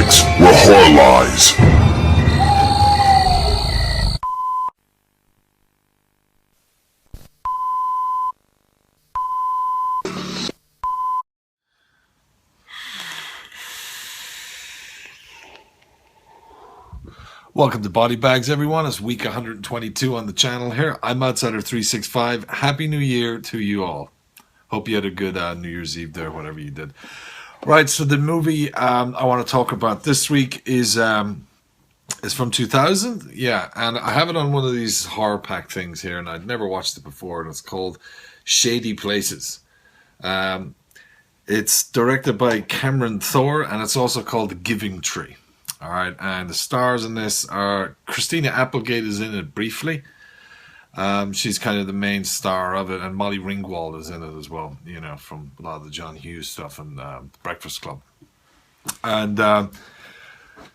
BodyBags, where horror lies. Welcome to BodyBags, everyone. It's week 122 on the channel here. I'm OUTSIDER365. Happy New Year to you all. Hope you had a good New Year's Eve there, whatever you did. Right, so the movie I want to talk about this week is from 2000. Yeah, and I have it on one of these horror pack things here, and I'd never watched it before, and it's called Shady Places. It's directed by Cameron Thor, and it's also called The Giving Tree. All right, and the stars in this are Christina Applegate is in it briefly. She's kind of the main star of it, and Molly Ringwald is in it as well, you know, from a lot of the John Hughes stuff and Breakfast Club. And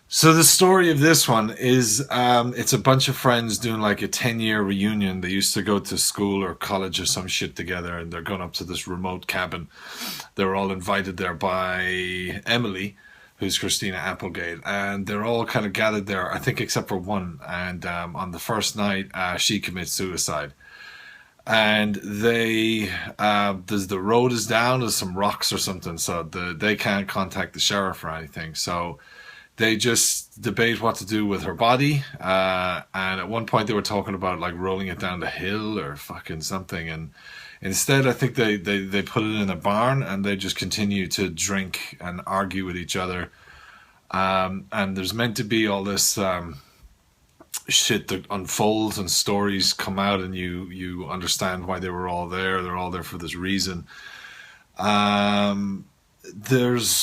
so the story of this one is it's a bunch of friends doing like a 10-year reunion. They used to go to school or college or some shit together, and they're going up to this remote cabin. They were all invited there by Emily, who's Christina Applegate, and they're all kind of gathered there, I think except for one, and on the first night, she commits suicide. And they, the road is down, there's some rocks or something, so they can't contact the sheriff or anything, so they just debate what to do with her body, and at one point they were talking about like rolling it down the hill or fucking something, and instead, I think they put it in a barn and they just continue to drink and argue with each other. And there's meant to be all this shit that unfolds and stories come out, and you understand why they were all there. They're all there for this reason. There's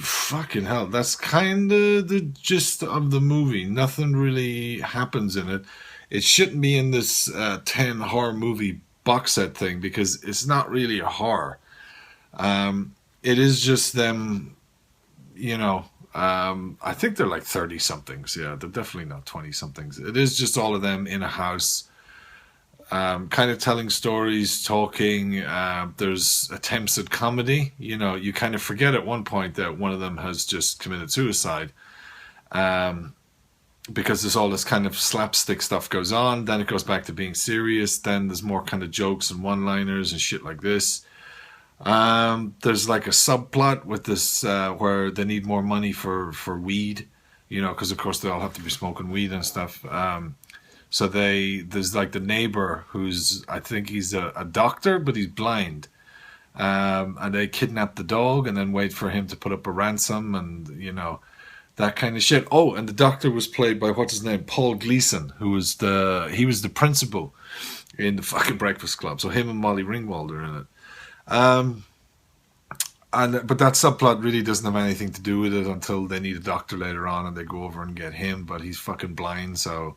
fucking hell. That's kind of the gist of the movie. Nothing really happens in it. It shouldn't be in this 10 horror movie box set thing because it's not really a horror. It is just them, you know, I think they're like 30 somethings. Yeah, they're definitely not 20 somethings. It is just all of them in a house, kind of telling stories, talking. There's attempts at comedy. You know, you kind of forget at one point that one of them has just committed suicide. Because there's all this kind of slapstick stuff goes on, then it goes back to being serious, then there's more kind of jokes and one-liners and shit like this. There's like a subplot with this where they need more money for weed, you know, because of course they all have to be smoking weed and stuff. So there's like the neighbor who's, I think he's a doctor, but he's blind. And they kidnap the dog and then wait for him to put up a ransom and, you know, that kind of shit. Oh, and the doctor was played by, what's his name? Paul Gleason, he was the principal in the fucking Breakfast Club. So him and Molly Ringwald are in it. But that subplot really doesn't have anything to do with it until they need a doctor later on and they go over and get him, but he's fucking blind, so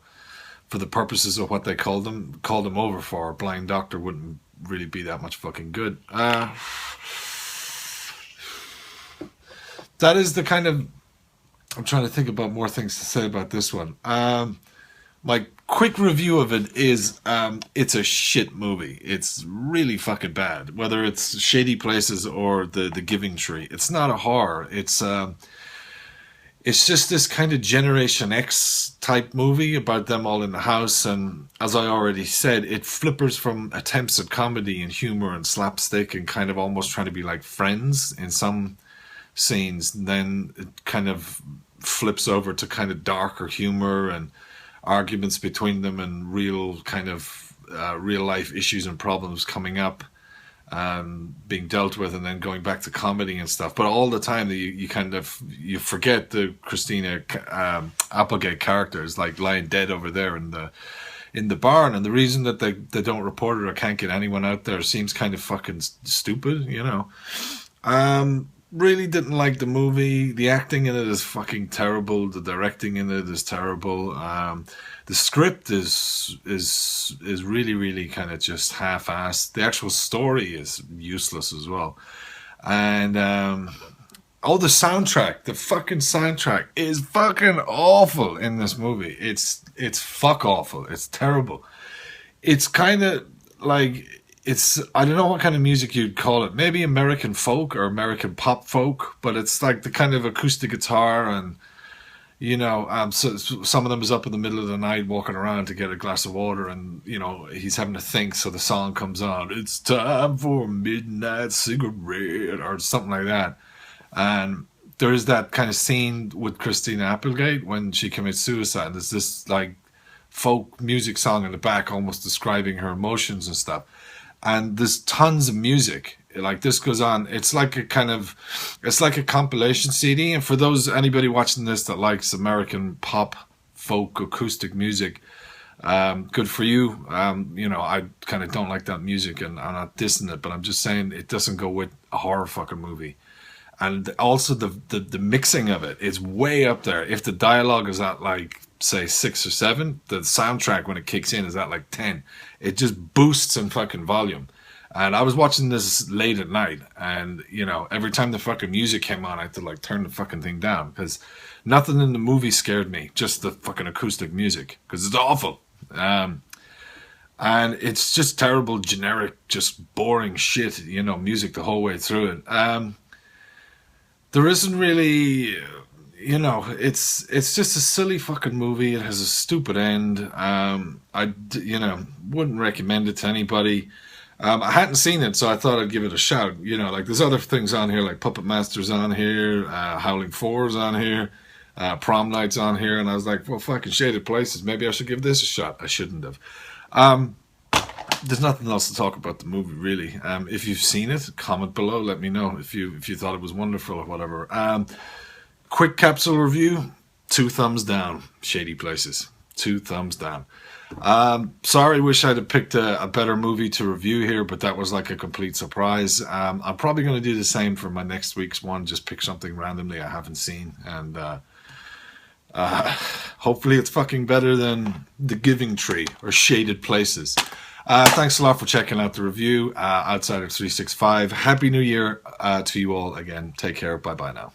for the purposes of what they called him over for, a blind doctor wouldn't really be that much fucking good. That is the kind of, I'm trying to think about more things to say about this one. My quick review of it is it's a shit movie. It's really fucking bad. Whether it's Shady Places or the Giving Tree, it's not a horror. It's just this kind of Generation X type movie about them all in the house. And as I already said, it flippers from attempts at comedy and humor and slapstick and kind of almost trying to be like Friends in some scenes. And then it kind of flips over to kind of darker humor and arguments between them and real kind of real life issues and problems coming up, being dealt with, and then going back to comedy and stuff. But all the time you forget the Christina Applegate characters like lying dead over there in the barn, and the reason that they don't report it or can't get anyone out there seems kind of fucking stupid, you know. Really didn't like the movie. The acting in it is fucking terrible. The directing in it is terrible. The script is really, really kind of just half-assed. The actual story is useless as well. And the soundtrack, the fucking soundtrack is fucking awful in this movie. It's fuck awful. It's terrible. It's kind of like it's, I don't know what kind of music you'd call it. Maybe American folk or American pop folk, but it's like the kind of acoustic guitar and so some of them is up in the middle of the night walking around to get a glass of water, and he's having to think. So the song comes on. It's time for a midnight cigarette or something like that. And there is that kind of scene with Christina Applegate when she commits suicide. And there's this like folk music song in the back, almost describing her emotions and stuff. And there's tons of music. Like this goes on. It's like a compilation CD. And for anybody watching this that likes American pop, folk, acoustic music, good for you. I kind of don't like that music, and I'm not dissing it, but I'm just saying it doesn't go with a horror fucking movie. And also the mixing of it is way up there. If the dialogue is at like say 6 or 7, the soundtrack when it kicks in is at like 10. It just boosts in fucking volume. And I was watching this late at night, and every time the fucking music came on, I had to like turn the fucking thing down because nothing in the movie scared me, just the fucking acoustic music, because it's awful. And it's just terrible, generic, just boring shit, music the whole way through it. There isn't really, it's just a silly fucking movie. It has a stupid end. I wouldn't recommend it to anybody. I hadn't seen it, so I thought I'd give it a shout. Like there's other things on here, like Puppet Master's on here, Howling 4's on here, Prom Night's on here, and I was like, well, fucking Shaded Places, maybe I should give this a shot. I shouldn't have. There's nothing else to talk about the movie, really. If you've seen it, comment below, let me know if you thought it was wonderful or whatever. Quick capsule review, 2 thumbs down, Shady Places. 2 thumbs down. Sorry, wish I'd have picked a better movie to review here, but that was like a complete surprise. I'm probably going to do the same for my next week's one, just pick something randomly I haven't seen, and hopefully it's fucking better than The Giving Tree or Shaded Places. Thanks a lot for checking out the review. OUTSIDER365. Happy New Year to you all again. Take care. Bye-bye now.